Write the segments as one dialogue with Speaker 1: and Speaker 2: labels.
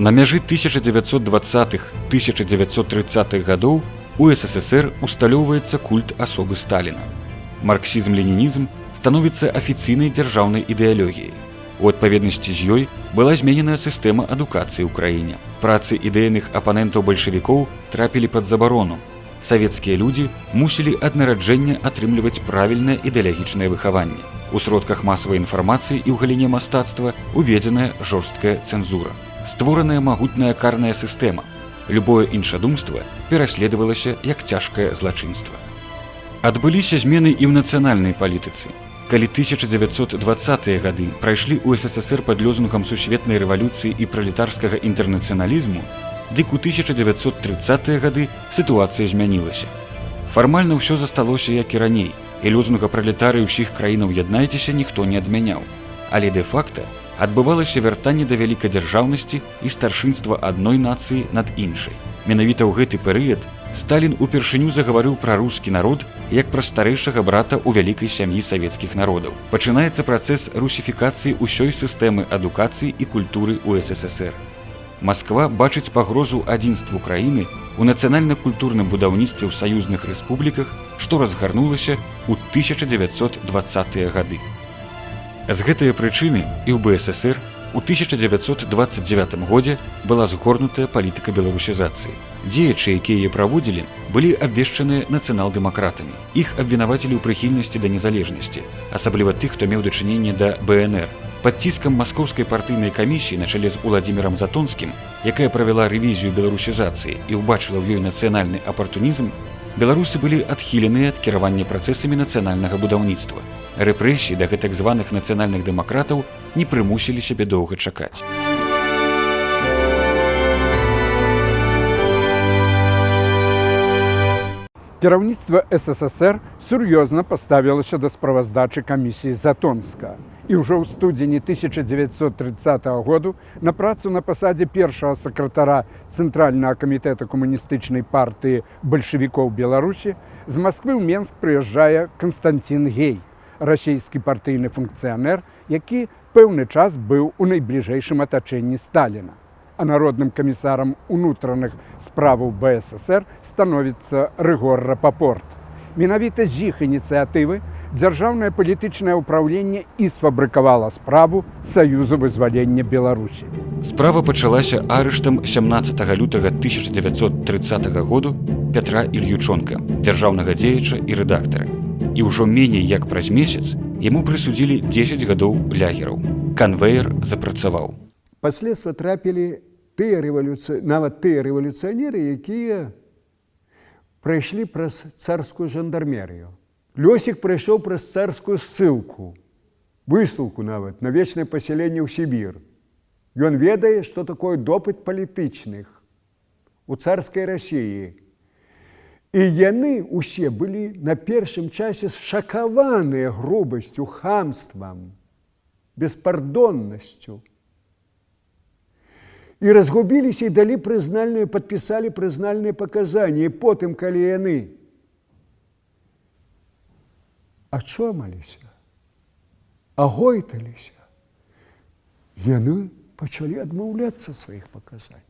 Speaker 1: На мяжы 1920-1930-х гадоў у СССР усталёўваецца культ асобы Сталіна. Марксізм-ленінізм становіцца афіцыйнай дзяржаўнай ідэалогіяй. У адпаведнасці з ёй была змененая сістэма адукацыі ў краіне. Працы ідэйных апанентаў бальшавікоў трапілі пад забарону. Савецкія людзі мусілі ад нараджэння атрымліваць правільнае ідэалагічнае выхаванне. У сродках масавай інфармацыі і ў галіне мастацтва уведзеная жорсткая цэнзура. Створаная магутная карная сістэма. Любое іншадумства пераследавалася як цяжкае злачынства. Адбыліся змены і ў нацыянальнай палітыцы. Калі 1920-е гады прайшлі ў СССР пад лёзунгам сусветнай рэвалюцыі і пралетарскага інтэрнацыяналізму, дык у 1930-е гады сітуацыя змянілася. Фармальна ўсё засталося як і раней, і лёзунга пралетарыі ўсіх краінаў яднайцеся ніхто не адмяняў. Але дэ-факта адбывалася вяртанне да вялікадзяржаўнасці і старшынства адной нацыі над іншай. Менавіта ў гэты перыяд Сталін упершыню загаварыў пра рускі народ як пра старэйшага брата ў вялікай сям'і савецкіх народаў. Пачынаецца працэс русіфікацыі ўсёй сістэмы адукацыі і культуры ў СССР. Масква бачыць пагрозу адзінству краіны ў нацыянальна-культурным будаўніцтве ў саюзных рэспубліках, што разгарнулася ў 1920-е гады. З гэтай прычыны і ў БССР у 1929 годзе была згорнутая палітыка беларусізацыі. Дзеячы, якія яе праводзілі, былі абвешчаныя нацыянал-дэмакратамі. Іх абвінавацілі ў прыхільнасці да незалежнасці, асабліва тых, хто меў дачыненне да БНР. Пад ціскам маскоўскай партыйнай камісіі на чале з Уладзімірам Затонскім, якая правяла рэвізію беларусізацыі і ўбачыла ў ёй нацыянальны апартунізм, беларусы былі адхіленыя ад кіравання працэсамі нацыянальнага будаўніцтва. Рэпрэсіі да гэтак званых нацыянальных дэмакратаў не прымусілі сябе доўга чакаць.
Speaker 2: Кіраўніцтва СССР сур'ёзна паставілася да справаздачы камісіі Затонска. І ўжо ў студзені 1930 году на працу на пасадзе першага сакратара Цэнтральнага камітэта камуністычнай партыі бальшавікоў Беларусі з Масквы ў Менск прыязджае Канстанцін Гей, расійскі партыйны функцыянер, які пэўны час быў у найбліжэйшым атачэнні Сталіна. А народным камісарам унутраных справаў БССР становіцца Рыгор Рапапорт. Менавіта з іх ініцыятывы дзяржаўнае палітычнае ўпраўленне і сфабрыкавала справу Саюзу вызвалення Беларусі.
Speaker 1: Справа пачалася арыштам 17 лютага 1930 году Пятра Ільючонка, дзяржаўнага дзеяча і рэдактара. І ўжо меней як праз месяц яму прысудзілі 10 гадоў лягераў. Канвеер запрацаваў.
Speaker 3: Паследства трапілі нават тыя рэвалюцыянеры, якія прайшлі праз царскую жандармерыю. Лёсік прайшоў праз царскую ссылку, высылку нават на вечнае пасяленне ў Сібір. Ён ведае, што такое допыт палітычных у царскай Расіі. І яны ўсе былі на першым часе сшакаваныя грубасцю, хамствам, беспардоннасцю. І разгубіліся і далі прызнальныя, падпісалі прызнальныя паказанні. І потым, калі яны ачомаліся, агойталіся, яны пачалі адмаўляцца сваіх паказанняў.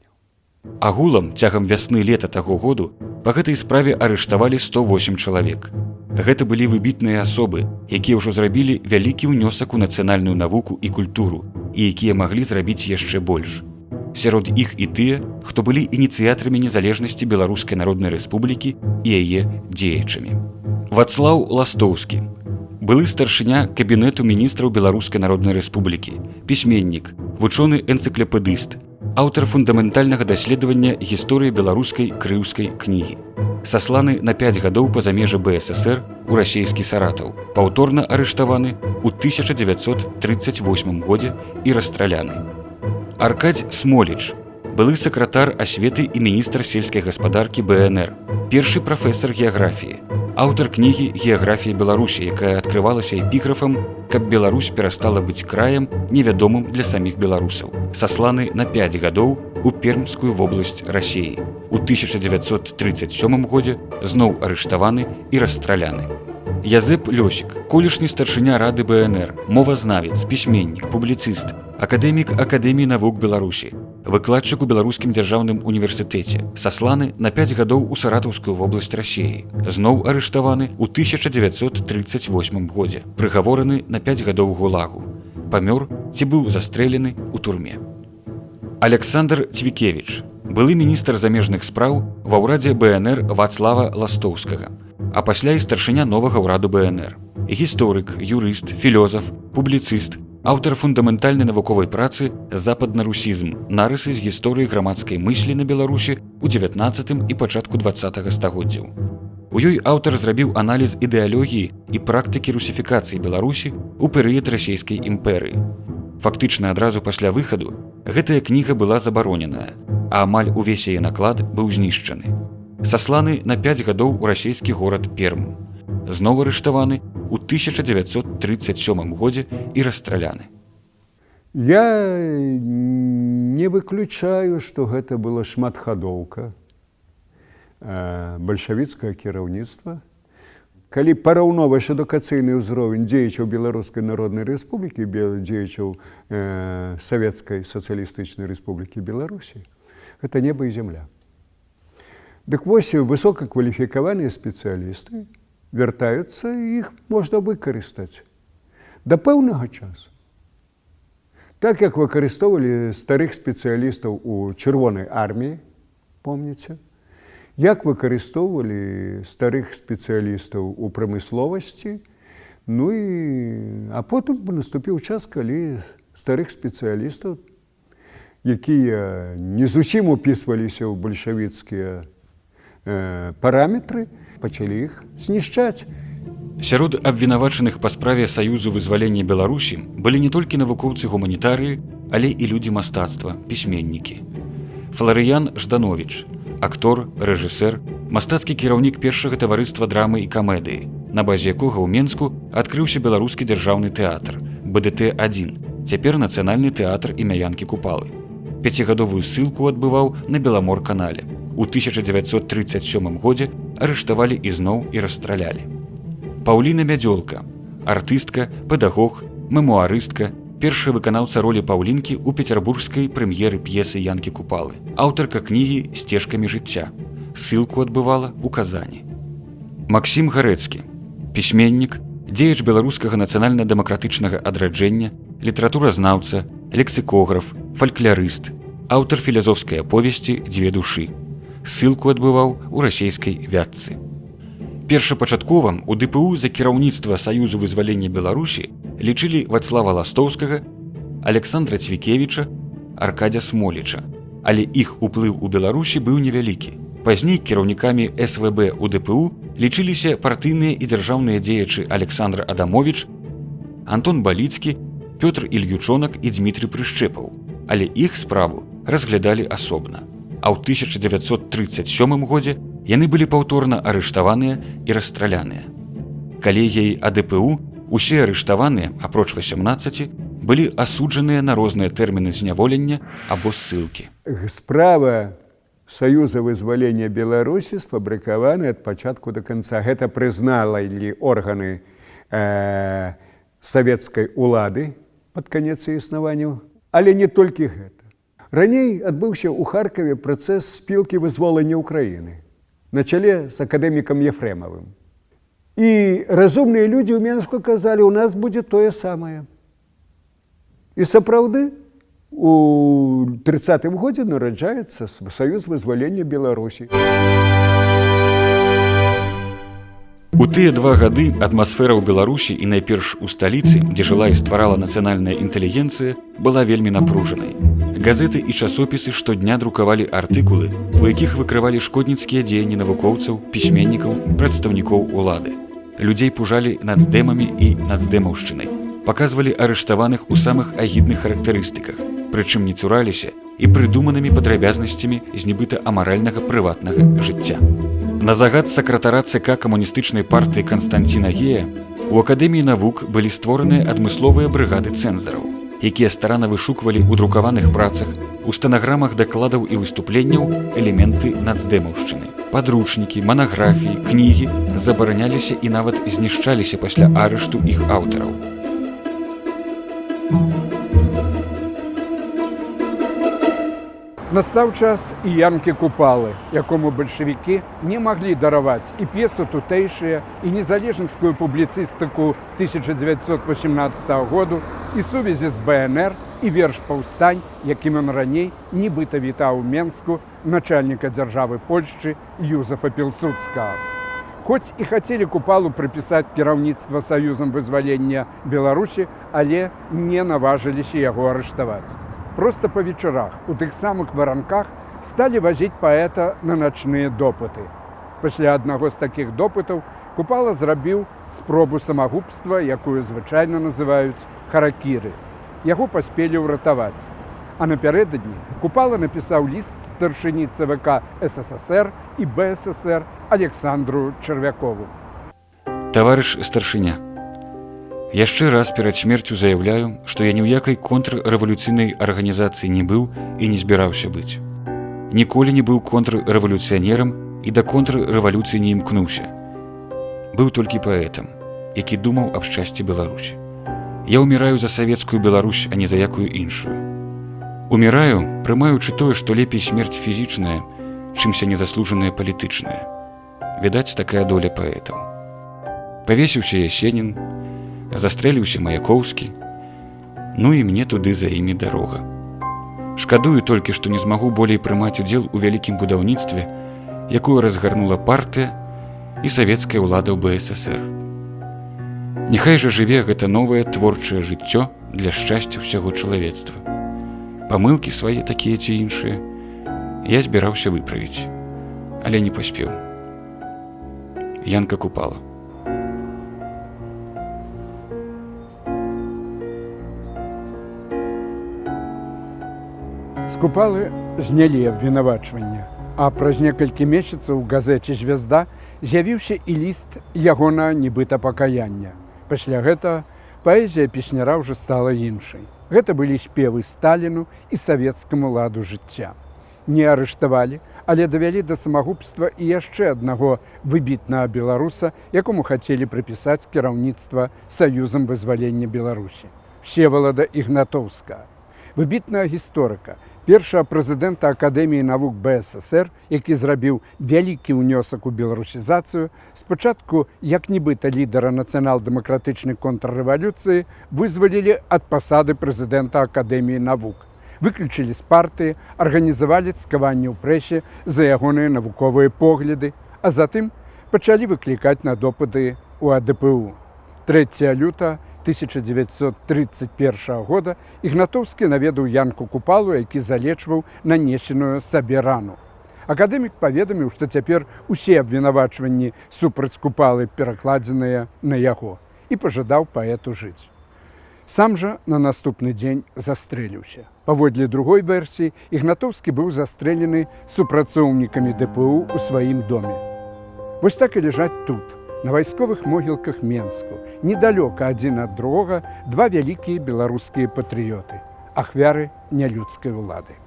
Speaker 1: Агулам цягам вясны-лета таго году па гэтай справе арыштавалі 108 чалавек. Гэта былі выбітныя асобы, якія ўжо зрабілі вялікі ўнёсак у нацыянальную навуку і культуру, і якія маглі зрабіць яшчэ больш. Сярод іх і тыя, хто былі ініцыятарамі незалежнасці Беларускай Народнай Рэспублікі і яе дзеячамі. Вацлаў Ластоўскі, былы старшыня кабінету міністраў Беларускай Народнай Рэспублікі, пісьменнік, вучоны-энцыклапедыст, аўтар фундаментальнага даследавання гісторыі беларускай крыўскай кнігі. Сасланы на 5 гадоў па-за межы БССР у расійскі Саратаў, паўторна арыштаваны ў 1938 годзе і расстраляны. Аркадзь Смоліч, былы сакратар асветы і міністр сельскай гаспадаркі БНР, першы прафесар геаграфіі, аўтар кнігі «Геаграфія Беларусі», якая адкрывалася эпіграфам, каб Беларусь перастала быць краем, невядомым для саміх беларусаў. Сасланы на 5 гадоў у Пермскую вобласць Расіі. У 1937 годзе зноў арыштаваны і расстраляны. Язэп Лёсік, колішні старшыня рады БНР, мовазнавец, пісьменнік, публіцыст, акадэмік Акадэміі навук Беларусі, выкладчык у Беларускім дзяржаўным універсітэце, сасланы на 5 гадоў у Саратаўскую вобласць Расіі, зноў арыштаваны ў 1938 годзе, прыгавораны на 5 гадоў гулагу, памёр ці быў застрэлены ў турме. Александр Цвікевіч, былы міністр замежных спраў ва ўрадзе БНР Вацлава Ластоўскага, а пасля і старшыня новага ўраду БНР. Гісторык, юрыст, філёзаф, публіцыст, аўтар фундаментальнай навуковай працы «Западнарусізм. Нарысы з гісторыі грамадскай мыслі на Беларусі ў 19 і пачатку 20 стагоддзяў». У ёй аўтар зрабіў аналіз ідэалогіі і практыкі русіфікацыі Беларусі ў перыяд расійскай імперыі. Фактычна адразу пасля выхаду гэтая кніга была забароненая, а амаль увесь яе наклад быў знішчаны. Сасланы на 5 гадоў у расійскі горад Перм. Зноў арыштаваны ў 1937 годзе і расстраляны.
Speaker 3: Я не выключаю, што гэта была шматхадоўка бальшавіцкага кіраўніцтва. Калі параўноўваеш адукацыйны ўзровень дзеячаў Беларускай Народнай Рэспублікі, дзеячаў Савецкай Сацыялістычнай Рэспублікі Беларусі, гэта неба і зямля. Дык вось высокакваліфікаваныя спецыялісты вяртаюцца, і іх можна выкарыстаць да пэўнага часу. Так як выкарыстоўвалі старых спецыялістаў у Чырвонай арміі, помніце, як выкарыстоўвалі старых спецыялістаў у прамысловасці, а потым наступіў час, калі старых спецыялістаў, якія не зусім упісваліся ў бальшавіцкія параметры, пачалі іх знішчаць.
Speaker 1: Сярод абвінавачаных па справе Саюзу вызвалення Беларусі былі не толькі навукоўцы-гуманітарыі, але і людзі мастацтва, пісьменнікі. Фларыян Ждановіч, актор, рэжысэр, мастацкі кіраўнік першага таварыства драмы і камедыі, на базе якога ў Менску адкрыўся беларускі дзяржаўны тэатр БДТ-1, цяпер нацыянальны тэатр імя Янкі Купалы. 5гадовую ссылку адбываў на Беламор-канале. У 1937 годзе арыштавалі ізноў і расстралялі. Паўліна Мядзёлка, артыстка, педагог, мемуарыстка, першая выканаўца ролі Паўлінкі ў пецярбургскай прэм'еры п'есы Янкі Купалы, аўтарка кнігі «Сцежкамі жыцця». Ссылку адбывала ў Казані. Максім Гарэцкі, пісьменнік, дзеяч беларускага нацыянальна-дэмакратычнага адраджэння, літаратуразнаўца, лексікограф, фальклярыст, аўтар філазофскай аповесці «Дзве душы». Ссылку адбываў у расійскай Вятцы. Першапачаткова у ДПУ за кіраўніцтва Саюзу вызвалення Беларусі лічылі Вацлава Ластоўскага, Александра Цвікевіча, Аркадзя Смоліча, але іх уплыў у Беларусі быў невялікі. Пазней кіраўнікамі СВБ у ДПУ лічыліся партыйныя і дзяржаўныя дзеячы Александр Адамовіч, Антон Баліцкі, Пётр Ільючонак і Дмітрый Прышчэпаў, але іх справу разглядалі асобна. А ў 1937 годзе яны былі паўторна арыштаваныя і расстраляныя. Калегіяй АДПУ усе арыштаваныя, апроч 18, былі асуджаныя на розныя тэрміны зняволення або ссылкі.
Speaker 3: Справа Саюза вызвалення Беларусі сфабрыкаваны ад пачатку да канца. Гэта прызналі органы савецкай улады пад канец існавання, але не толькі гэта. Раней адбыўся ў Харкаве працэс спілкі вызволення Ўкраіны на чале з акадэмікам Ефремавым. І разумныя людзі ў Менску казалі, у нас будзе тое самае. І сапраўды, у 30-м годзе нараджаецца Саюз вызвалення Беларусі.
Speaker 1: У тыя 2 гады атмасфера ў Беларусі і найперш у сталіцы, дзе жыла і стварала нацыянальная інтэлігенцыя, была вельмі напружанай. Газеты і часопісы штодня друкавалі артыкулы, у якіх выкрывалі шкодніцкія дзеянні навукоўцаў, пісьменнікаў, прадстаўнікоў улады. Людзей пужалі нацдэмамі і нацдэмаўшчынай, паказвалі арыштаваных у самых агідных характарыстыках, прычым не цураліся і прыдуманымі падрабязнасцямі з нібыта амаральнага прыватнага жыцця. На загад сакратара ЦК камуністычнай партыі Канстанціна Гея у Акадэміі навук былі створаныя адмысловыя брыгады цэнзараў, якія старанна вышуквалі ў друкаваных працах, у стэнаграмах дакладаў і выступленняў элементы нацдэмаўшчыны. Падручнікі, манаграфіі, кнігі забараняліся і нават знішчаліся пасля арышту іх аўтараў.
Speaker 2: Настаў час і Янкі Купалы, якому бальшавікі не маглі дараваць і п'есу тутэйшыя, і незалежніцкую публіцыстыку 1918 году, і сувязі з БНР, і верш «Паўстань», якім ён раней нібыта вітаў у Менску начальніка дзяржавы Польшчы Юзефа Пілсудскага. Хоць і хацелі Купалу прыпісаць кіраўніцтва Саюзам вызвалення Беларусі, але не наважыліся яго арыштаваць. Проста па вечарах у тых самых варанках сталі вазіць паэта на начныя допыты. Пасля аднаго з такіх допытаў Купала зрабіў спробу самагубства, якую звычайна называюць харакіры. Яго паспелі ўратаваць. А напярэдадні Купала напісаў ліст старшыні ЦВК СССР і БССР Александру Чарвякову.
Speaker 1: Таварыш старшыня, яшчэ раз перад смерцю заяўляю, што я ні ў якай контррэвалюцыйнай арганізацыі не быў і не збіраўся быць. Ніколі не быў контррэвалюцыянерам і да контррэвалюцыі не імкнуўся. Быў толькі паэтам, які думаў аб шчасці Беларусі. Я ўміраю за савецкую Беларусь, а не за якую іншую. Уміраю, прымаючы тое, што лепей смерць фізічная, чымся незаслужаная палітычная. Відаць, такая доля паэтаў. Павесіўся Ясенін, застрэліўся Маяковскі, ну і мне туды за імі дарога. Шкадую толькі, што не змагу болей прымаць удзел у вялікім будаўніцтве, якую разгарнула партыя і савецкая ўлада ў БССР. Няхай жа жыве гэта новае творчае жыццё для шчасця ўсяго чалавецтва. Памылкі свае такія ці іншыя я збіраўся выправіць, але не паспеў. Янка Купала.
Speaker 2: З Купалы знялі абвінавачванне, а праз некалькі месяцаў у газеце «Звезда» з'явіўся і ліст ягона нібыта пакаяння. Пасля гэтага паэзія песняра ўжо стала іншай. Гэта былі спевы Сталіну і савецкаму ладу жыцця. Не арыштавалі, але давялі да самагубства і яшчэ аднаго выбітнага беларуса, якому хацелі прыпісаць кіраўніцтва Саюзам вызвалення Беларусі. Всевалада Ігнатоўскага. Выбітнага гісторыка, першага прэзідэнта Акадэміі навук БССР, які зрабіў вялікі ўнёсак у беларусізацыю, спачатку, як нібыта лідара нацыянал-дэмакратычнай контррэвалюцыі, вызвалілі ад пасады прэзідэнта Акадэміі навук. Выключылі з партыі, арганізавалі цкаванне ў прэсе за ягоныя навуковыя погляды, а затым пачалі выклікаць на допыты ў АДПУ. 3 лютага 1931 года Ігнатоўскі наведаў Янку Купалу, які залечваў нанесеную сабе рану. Акадэмік паведаміў, што цяпер усе абвінавачванні супраць Купалы перакладзеныя на яго і пажадаў паэту жыць. Сам жа на наступны дзень застрэліўся. Паводле другой версіі, Ігнатоўскі быў застрэлены супрацоўнікамі ДПУ ў сваім доме. Вось так і ляжаць тут, на вайсковых могілках Менску, недалёка адзін ад другога два вялікія беларускія патрыёты, ахвяры нялюдскай улады.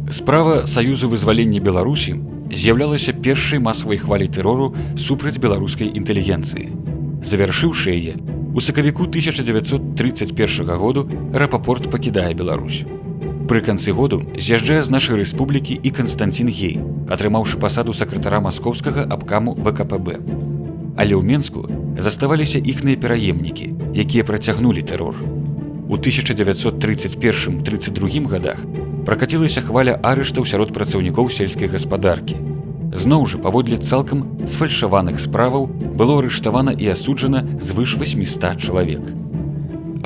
Speaker 1: Справа Саюзу вызвалення Беларусі з'яўлялася першай масавай хваляй тэрору супраць беларускай інтэлігенцыі. Завяршыўшы яе, у сакавіку 1931 году Рапапорт пакідае Беларусь. Пры канцы году з'язджае з нашай рэспублікі і Канстанцін Гей, атрымаўшы пасаду сакратара маскоўскага абкаму ВКПБ. Але ў Менску заставаліся іхныя пераемнікі, якія працягнулі тэрор. У 1931-32 годах пракацілася хваля арыштаў сярод працаўнікоў сельскай гаспадаркі. Зноў жа, паводле цалкам сфальшаваных справаў, было арыштавана і асуджана звыш 800 чалавек.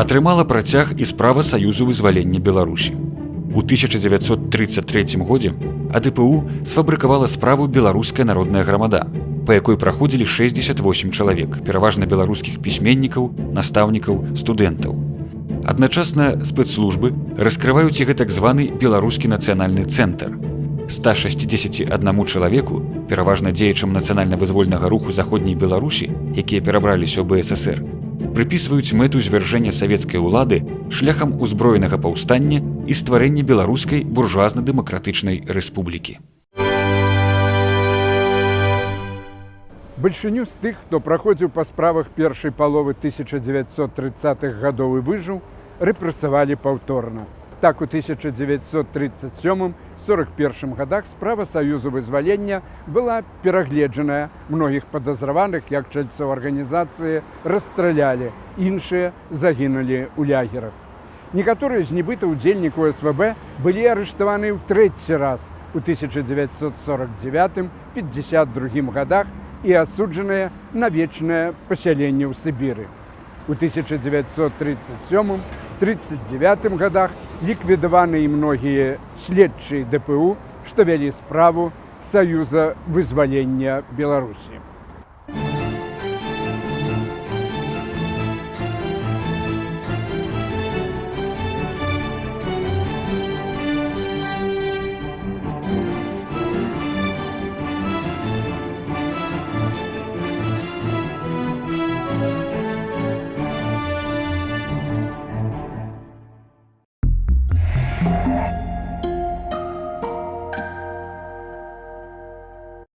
Speaker 1: Атрымала працяг і справа Саюзу вызвалення Беларусі. У 1933 годзе АДПУ сфабрыкавала справу «Беларуская народная грамада», па якой праходзілі 68 чалавек, пераважна беларускіх пісьменнікаў, настаўнікаў, студэнтаў. Адначасна спецслужбы раскрываюць і гэтак званы беларускі нацыянальны цэнтр. 161 чалавеку, пераважна дзеячам нацыянальна-вызвольнага руху заходняй Беларусі, якія перабраліся ў БССР, прыпісваюць мэту звяржэння савецкай улады шляхам узброенага паўстання і стварэння беларускай буржуазна-дэмакратычнай рэспублікі.
Speaker 2: Бальшыню з тых, хто праходзіў па справах першай паловы 1930-х гадоў і выжыў, рэпрэсавалі паўторна. Так, у 1937-41 годах справа Саюзу вызвалення была перагледжаная, многіх падазраваных, як чальцоў арганізацыі, расстралялі, іншыя загінулі ў лягерах. Некаторыя з нібыта ўдзельнікаў СВБ былі арыштаваны ў трэці раз у 1949-52 годах і асуджаныя на вечнае пасяленне ў Сібіры. У 1937-39 годах ліквідаваны і многія следчыя ДПУ, што вялі справу Саюза вызвалення Беларусі.